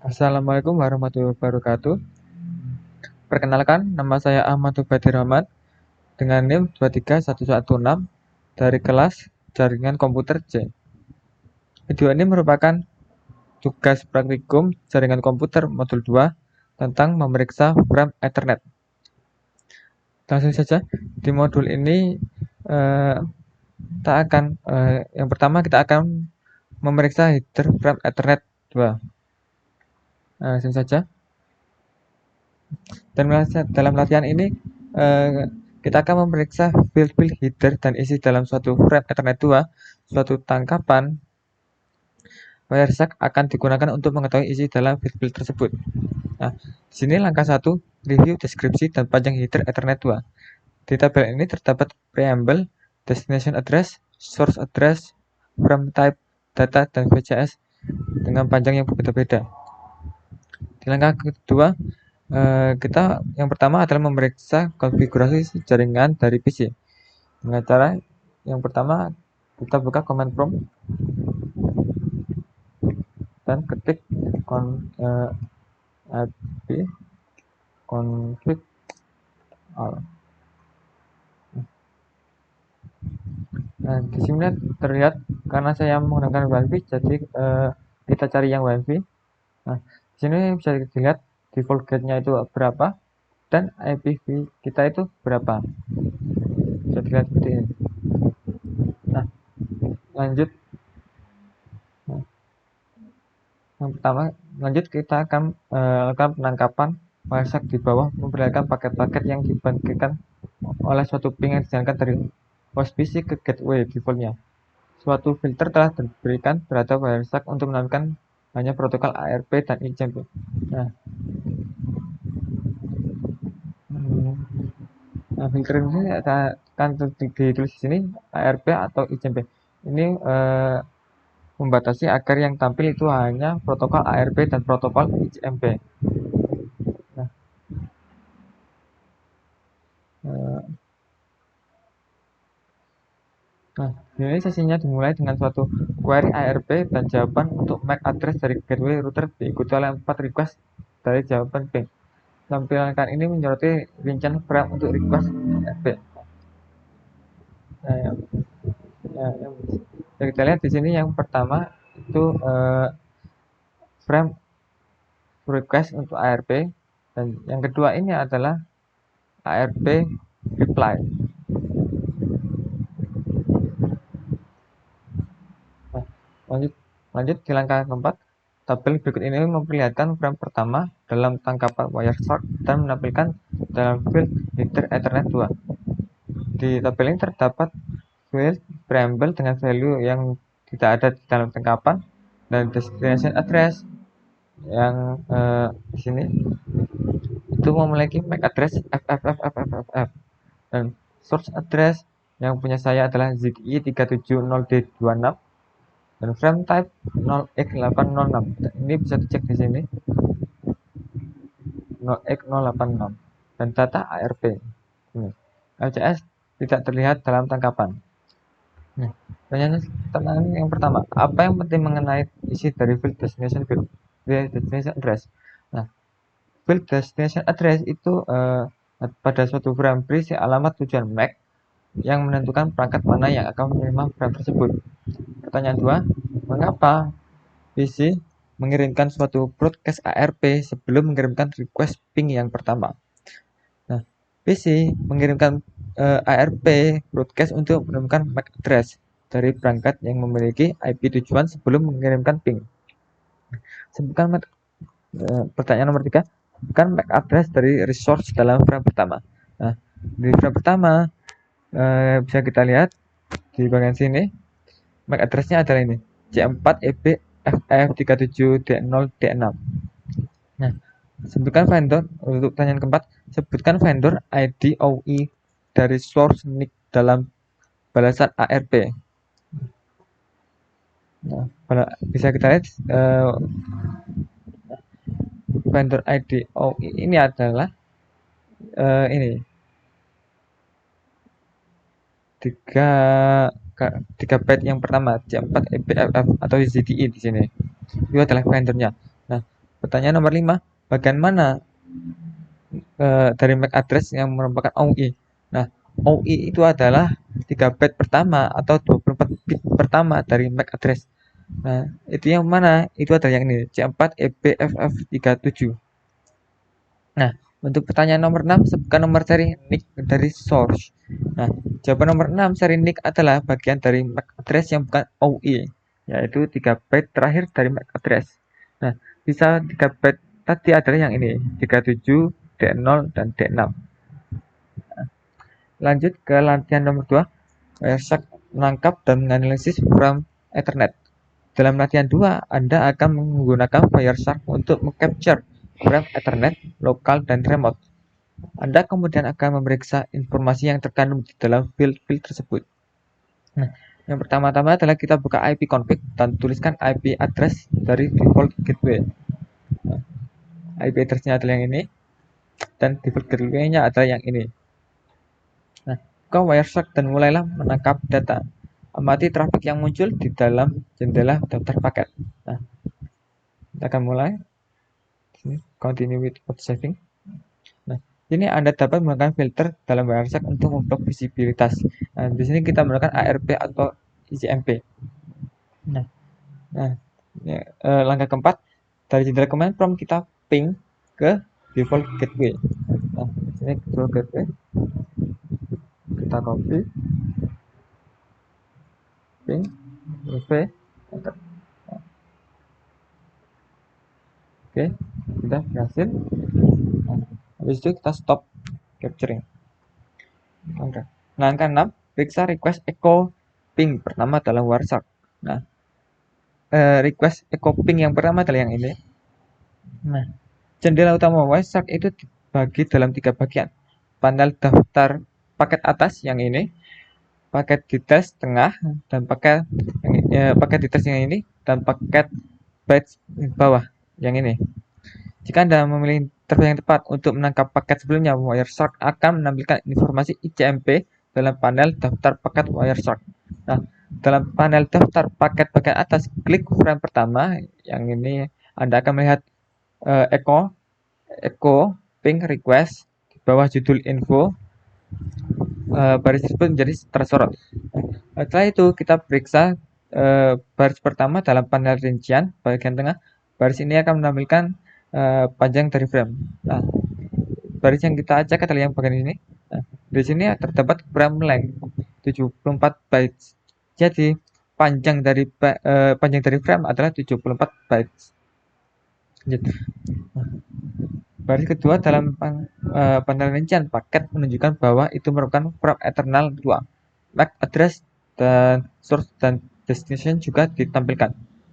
Assalamualaikum warahmatullahi wabarakatuh. Perkenalkan, nama saya Ahmad Ubadir Rahmat dengan NIM 23116 dari kelas Jaringan Komputer C. Video ini merupakan tugas praktikum Jaringan Komputer Modul 2 tentang memeriksa frame Ethernet. Langsung saja, di modul ini yang pertama kita akan memeriksa header frame Ethernet 2. Langsung saja. Dan dalam latihan ini kita akan memeriksa field header dan isi dalam suatu frame Ethernet 2, suatu tangkapan Wireshark akan digunakan untuk mengetahui isi dalam field tersebut. Nah, di sini langkah 1, review deskripsi dan panjang header Ethernet 2. Di tabel ini terdapat preamble, destination address, source address, frame type, data, dan VCS dengan panjang yang berbeda-beda. Di langkah kedua, kita yang pertama adalah memeriksa konfigurasi jaringan dari PC. Dengan cara yang pertama kita buka command prompt dan ketik ip config all. Nah, di sini terlihat karena saya menggunakan WiFi, jadi kita cari yang WiFi. Nah, di sini bisa dilihat default gate-nya itu berapa dan IPv kita itu berapa. Bisa dilihat seperti ini. Nah, lanjut. Yang pertama, lanjut kita akan lakukan penangkapan Wireshark di bawah memperlihatkan paket-paket yang dibagikan oleh suatu ping yang dijalankan dari host PC ke gateway defaultnya. Suatu filter telah diberikan terhadap Wireshark untuk menampilkan hanya protokol ARP dan ICMP. Nah, filter ini akan ditulis di sini ARP atau ICMP. Ini membatasi agar yang tampil itu hanya protokol ARP dan protokol ICMP. Nah, ini sesinya dimulai dengan suatu query ARP dan jawaban untuk MAC address dari gateway router diikuti oleh 4 request dari jawaban ping. Tampilan ini menyoroti rincian frame untuk request ARP. Nah, yang kita lihat di sini yang pertama itu frame request untuk ARP dan yang kedua ini adalah ARP reply. Lanjut di langkah keempat, tabel berikut ini memperlihatkan frame pertama dalam tangkapan Wireshark dan menampilkan dalam field header Ethernet 2. Di tabel ini terdapat field preamble dengan value yang tidak ada di dalam tangkapan dan destination address yang di sini itu memiliki MAC address FFFFFF dan source address yang punya saya adalah ZI370D26 dan frame type 0x806. Ini bisa dicek di sini 0x086 dan data ARP. Ini LCS tidak terlihat dalam tangkapan. Nah, pertanyaan yang pertama, apa yang penting mengenai isi dari field destination address? Nah, field destination address itu pada suatu frame berisi alamat tujuan MAC yang menentukan perangkat mana yang akan menerima frame tersebut. Pertanyaan 2, mengapa PC mengirimkan suatu broadcast ARP sebelum mengirimkan request ping yang pertama? Nah, PC mengirimkan ARP broadcast untuk menemukan MAC address dari perangkat yang memiliki IP tujuan sebelum mengirimkan ping. Sebutkan pertanyaan nomor 3, sebutkan MAC address dari resource dalam frame pertama. Nah, di frame pertama bisa kita lihat di bagian sini MAC address-nya adalah ini C4EB FF37D0D6. Nah, sebutkan vendor untuk pertanyaan keempat, sebutkan vendor ID OI dari source NIC dalam balasan ARP. Nah, bisa kita lihat vendor ID OI ini adalah ini 3 byte yang pertama C4EBFF atau ZDI di sini. Itu adalah vendornya. Nah, Pertanyaan nomor 5, bagian mana dari MAC address yang merupakan OI? Nah, OI itu adalah 3 byte pertama atau 24 bit pertama dari MAC address. Nah, itu yang mana? Itu adalah yang ini, C4 EBFF37. Nah, untuk pertanyaan nomor 6, sebutkan nomor seri NIC dari source. Nah, jawaban nomor 6, seri NIC adalah bagian dari MAC address yang bukan OI, yaitu 3 byte terakhir dari MAC address. Nah, bisa 3 byte tadi adalah yang ini, 37, D0, dan D6. Lanjut ke latihan nomor 2, Wireshark menangkap dan menganalisis program Ethernet. Dalam latihan 2, Anda akan menggunakan Wireshark untuk mengcapture program Ethernet, lokal, dan remote. Anda kemudian akan memeriksa informasi yang terkandung di dalam file-file tersebut. Nah, yang pertama-tama adalah kita buka IP config dan tuliskan IP address dari default gateway. Nah, IP address-nya adalah yang ini dan default gateway-nya adalah yang ini. Nah, buka Wireshark dan mulailah menangkap data. Amati trafik yang muncul di dalam jendela daftar paket. Nah, kita akan mulai. Continue with auto saving. Nah, ini Anda dapat menggunakan filter dalam Wireshark untuk memblok visibilitas. Nah, di sini kita menggunakan ARP atau ICMP. Nah, ini, langkah keempat, dari jendela command prompt kita ping ke default gateway. Nah, di sini default gateway kita copy, ping, v, enter. Oke, sudah berhasil. Nah, habis itu kita stop capturing. Oke. Nah, angka 6, periksa request echo ping pertama dalam Wireshark. Nah, request echo ping yang pertama adalah yang ini. Nah, jendela utama Wireshark itu dibagi dalam 3 bagian. Panel daftar paket atas yang ini, paket details tengah, dan paket details yang ini, dan paket bytes bawah yang ini. Jika Anda memilih interface yang tepat untuk menangkap paket sebelumnya, Wireshark akan menampilkan informasi ICMP dalam panel daftar paket Wireshark. Nah, dalam panel daftar paket bagian atas, klik frame pertama yang ini, Anda akan melihat echo ping request di bawah judul info. Baris tersebut menjadi tersorot. Setelah itu kita periksa baris pertama dalam panel rincian bagian tengah. Baris ini akan menampilkan panjang dari frame. Nah, baris yang kita acak adalah yang bagian ini. Nah, di sini terdapat frame length 74 bytes. Jadi panjang dari frame adalah 74 bytes. Gitu. Nah, baris kedua dalam panel rincian paket menunjukkan bahwa itu merupakan prop eternal 2. MAC address dan source dan destination juga ditampilkan.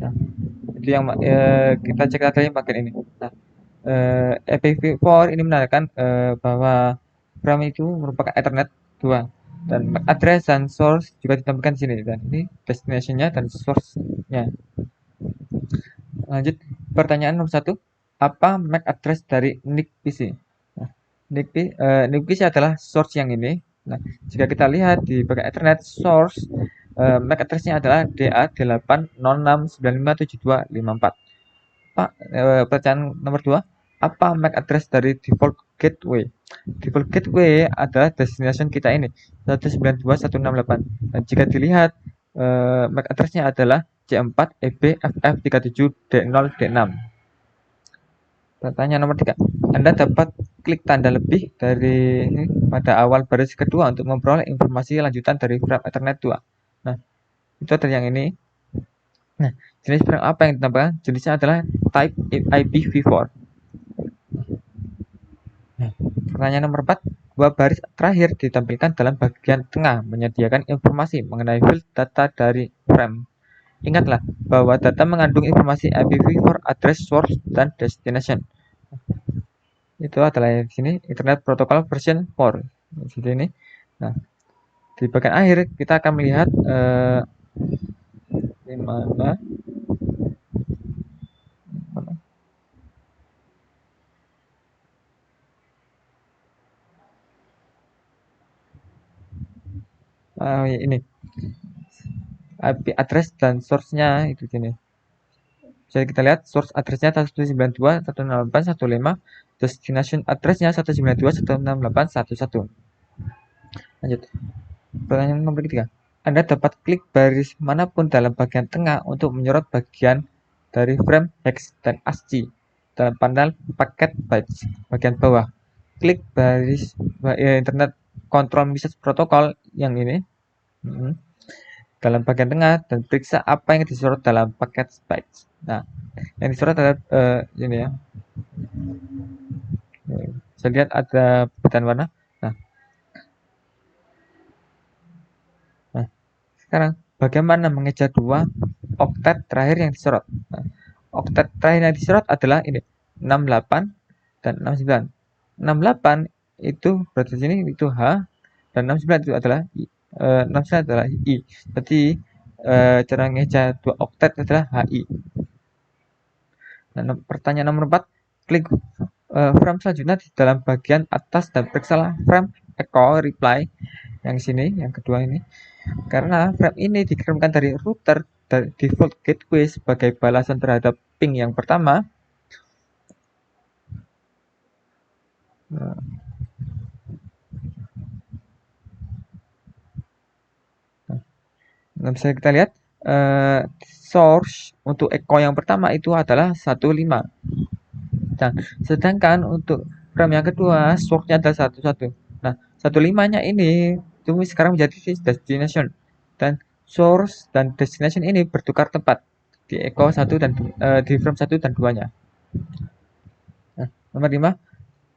Nah, itu yang kita cek tadi bagian ini. Nah, IPv4 ini menandakan bahwa frame itu merupakan Ethernet 2 dan MAC address dan source juga ditampilkan di sini, dan ini destination-nya dan source-nya. Lanjut, pertanyaan nomor 1, apa MAC address dari NIC PC? Nah, NIC PC adalah source yang ini. Nah, jika kita lihat di bagian Ethernet source, MAC address-nya adalah DA806957254. Pak, pertanyaan nomor 2, apa MAC address dari default gateway? Default gateway adalah destination kita ini, 192.168. Dan jika dilihat, MAC address-nya adalah C4 EBFF37D0 D6. Pertanyaan nomor 3, Anda dapat klik tanda lebih dari ini pada awal baris kedua untuk memperoleh informasi lanjutan dari frame Ethernet 2. Nah, itu adalah yang ini. Nah, jenis frame apa yang ditambahkan? Jenisnya adalah type IPv4. Nah, pertanyaan nomor 4, dua baris terakhir ditampilkan dalam bagian tengah menyediakan informasi mengenai field data dari frame. Ingatlah bahwa data mengandung informasi IPv4 address, source, dan destination. Itu adalah di sini Internet Protocol version 4. Di sini. Nah, di bagian akhir kita akan melihat di mana ini IP address dan source-nya itu sini. Bisa kita lihat source address-nya 192.168.1.5, destination address-nya 192.168.1.1. Lanjut. Pertanyaan nomor ketiga. Anda dapat klik baris manapun dalam bagian tengah untuk menyorot bagian dari frame hex dan ASCII dalam panel paket bytes bagian bawah. Klik baris internet control message protocol yang ini dalam bagian tengah dan periksa apa yang disorot dalam paket bytes. Nah, yang disorot adalah ini ya. Saya lihat ada perbedaan warna. Nah, sekarang bagaimana mengejar dua oktet terakhir yang disorot? Nah, oktet terakhir yang disorot adalah ini 68 dan 69. 68 itu berarti sini itu H dan 69 itu adalah I. 69 adalah I. Jadi cara ngejar dua oktet adalah HI. Nah, pertanyaan nomor 4, klik frame selanjutnya di dalam bagian atas dan periksalah frame echo reply yang sini, yang kedua ini. Karena frame ini dikirimkan dari router dari default gateway sebagai balasan terhadap ping yang pertama. Nah, bisa kita lihat source untuk echo yang pertama itu adalah 15. Nah, sedangkan untuk frame yang kedua source-nya adalah 11. Nah, 15-nya ini itu sekarang menjadi destination dan source dan destination ini bertukar tempat di echo 1 dan di frame 1 dan 2-nya. Nah, nomor 5,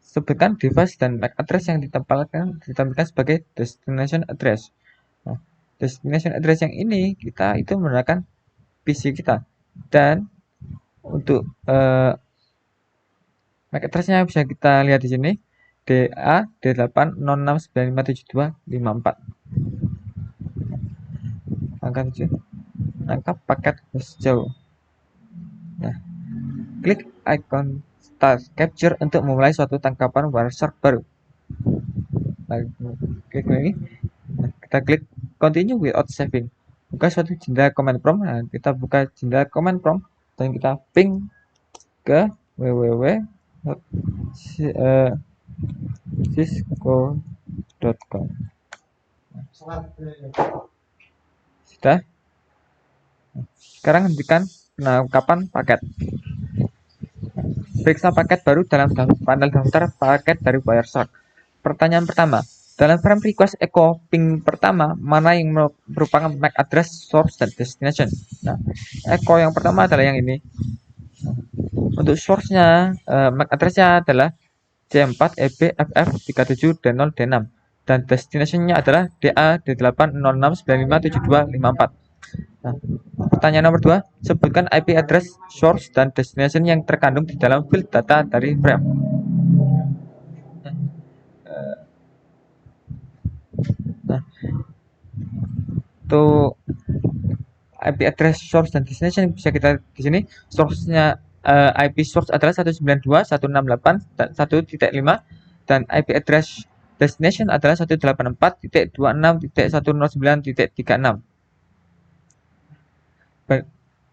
sebutkan device dan MAC address yang ditampilkan sebagai destination address. Nah, destination address yang ini kita itu menggunakan PC kita, dan untuk MAC address-nya bisa kita lihat di sini DA D806957254. Angka 7. Angka paket host jauh. Nah, klik icon start capture untuk memulai suatu tangkapan Wireshark baru. Nah, klik ini. Nah, kita klik continue without saving. Buka suatu jendela command prompt. Nah, kita buka jendela command prompt dan kita ping ke www.cisco.com. Sudah. Sekarang hentikan penangkapan paket. Periksa paket baru dalam panel daftar paket dari Wireshark. Pertanyaan pertama, dalam frame request echo ping pertama, mana yang merupakan MAC address, source, dan destination? Nah, echo yang pertama adalah yang ini. Untuk source-nya, MAC address-nya adalah C4 EB FF 37 D0 D6 dan destination-nya adalah DA D806957254. Nah, pertanyaan nomor 2, sebutkan IP address, source, dan destination yang terkandung di dalam field data dari frame. Nah, untuk IP address, source, dan destination bisa kita di sini. Source-nya IP source adalah 192.168.1.5 dan IP address destination adalah 184.26.109.36.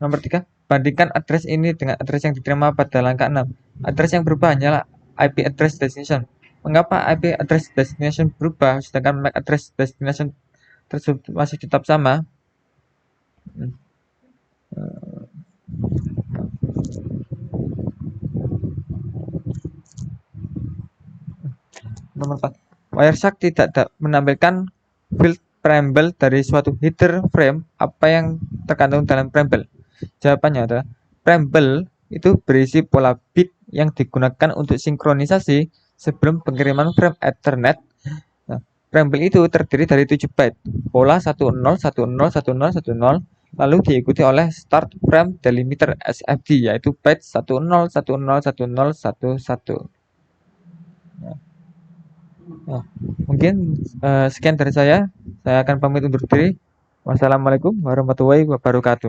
Nomor 3, bandingkan address ini dengan address yang diterima pada langkah 6. Address yang berubah hanyalah IP address destination. Mengapa IP address destination berubah sedangkan MAC address destination tersebut masih tetap sama? Nomor 4, Wireshark tidak menampilkan field preamble dari suatu header frame. Apa yang terkandung dalam preamble? Jawabannya adalah preamble itu berisi pola bit yang digunakan untuk sinkronisasi sebelum pengiriman frame Ethernet. Nah, preamble itu terdiri dari 7 byte, pola 1010101010, lalu diikuti oleh start frame delimiter SFD yaitu byte 10101011. Nah, mungkin sekian dari saya. Saya akan pamit undur diri. Wassalamualaikum warahmatullahi wabarakatuh.